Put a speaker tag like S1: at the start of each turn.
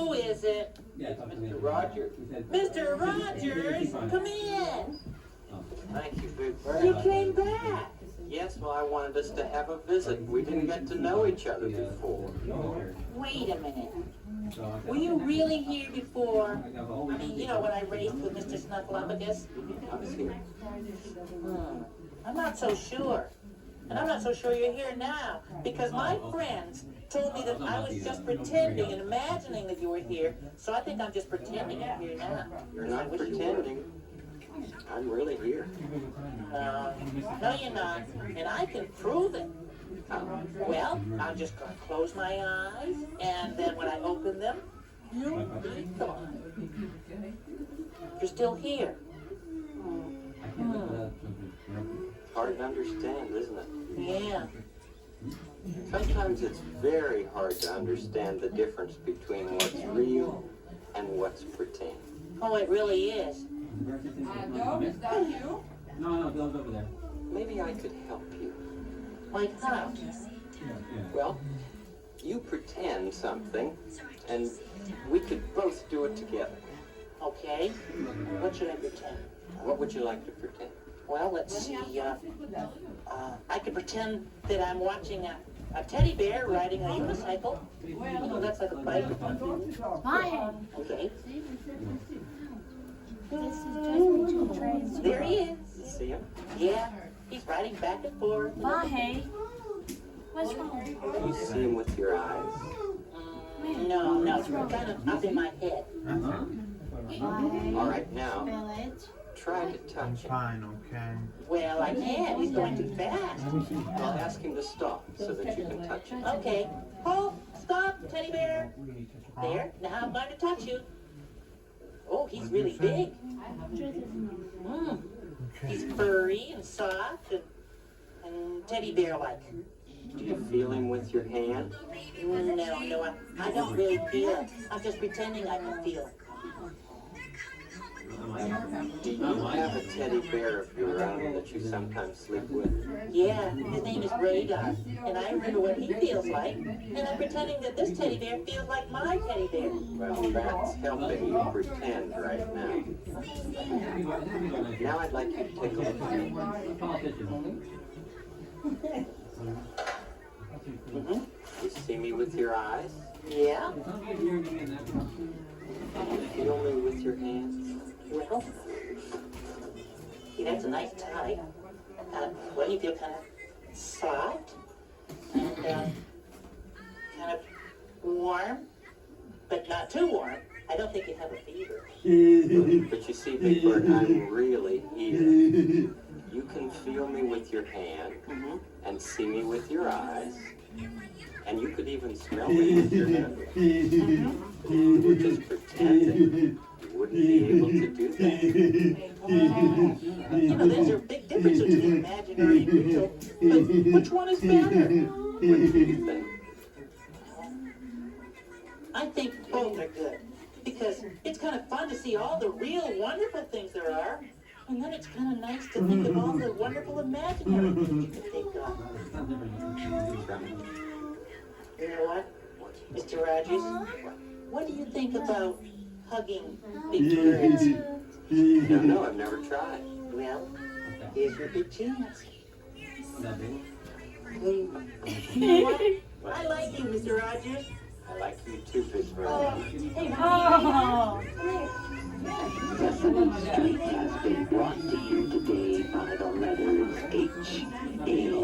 S1: Who is it?
S2: Mr. Rogers.
S1: Mr. Rogers, come in.
S2: Thank you, Big
S1: You
S2: Bird.
S1: came back.
S2: Yes, well, I wanted us to have a visit. We didn't get to know each other before.
S1: Wait a minute. Were you really here before? I mean, you know, when I raced with Mr. Snuffleupagus?
S2: I was here.
S1: I'm not so sure. And I'm not so sure you're here now, because my friends told me that I was just pretending and imagining that you were here, so I think I'm just pretending I'm here now.
S2: You're not pretending. I'm really here.
S1: No, you're not, and I can prove it. Well, I'm just going to close my eyes, and then when I open them, you'll be gone. You're still here.
S2: Hard to understand, isn't it?
S1: Yeah.
S2: Sometimes it's very hard to understand the difference between what's real and what's pretend.
S1: Oh, it really is.
S3: Laube, is that you?
S4: No, Bill's over there.
S2: Maybe I could help you.
S1: Like how?
S2: Well, you pretend something, and we could both do it together.
S1: Okay. What should I pretend?
S2: What would you like to pretend?
S1: Well, let's see. I could pretend that I'm watching a teddy bear riding a unicycle. You know, that's like a bike.
S5: Vahe.
S1: Okay.
S5: This is just
S1: There he is.
S2: See him?
S1: Yeah. He's riding back and forth.
S5: Vahe. What's wrong?
S2: You see him with your eyes.
S1: No, it's kind of up in my head.
S2: All right, now,
S5: Village.
S2: try to touch him.
S6: Fine, okay.
S1: Well, I can't. He's going too fast.
S2: I'll ask him to stop so that you can touch him.
S1: Okay. Hold. Stop, teddy bear. There. Now I'm going to touch you. Oh, he's really big. He's furry and soft and teddy bear-like.
S2: Do you feel him with your hand?
S1: No, I don't really feel it. I'm just pretending I can feel it.
S2: Do you have a teddy bear of your own that you sometimes sleep with?
S1: Yeah, his name is Radar, and I remember what he feels like, and I'm pretending that this teddy bear feels like my teddy bear.
S2: Well, that's helping you pretend right now. Now I'd like you to take a look at me. You see me with your eyes?
S1: Yeah?
S2: Feel me with your hands?
S1: Well, see, that's a nice tie. Well, you feel kind of soft and kind of warm, but not too warm. I don't think you have a fever.
S2: But you see, Big Bird, I'm really here. You can feel me with your hand and see me with your eyes. And you could even smell me with your nose. You were just pretending. You wouldn't be able to do that.
S1: You know, there's a big difference between imaginary and real, but which one is better?
S2: What do you think?
S1: I think both are good, because it's kind of fun to see all the real wonderful things there are, and then it's kind of nice to think of all the wonderful imaginary things you can think of. You know what, Mr. Rogers? What do you think about hugging big birds?
S2: No, I've never tried.
S1: Well, here's your big chance. I like you, Mr. Rogers.
S2: I like you too, Big Bird.
S5: Oh.
S7: Sesame Street has been brought to you today by the letters H-A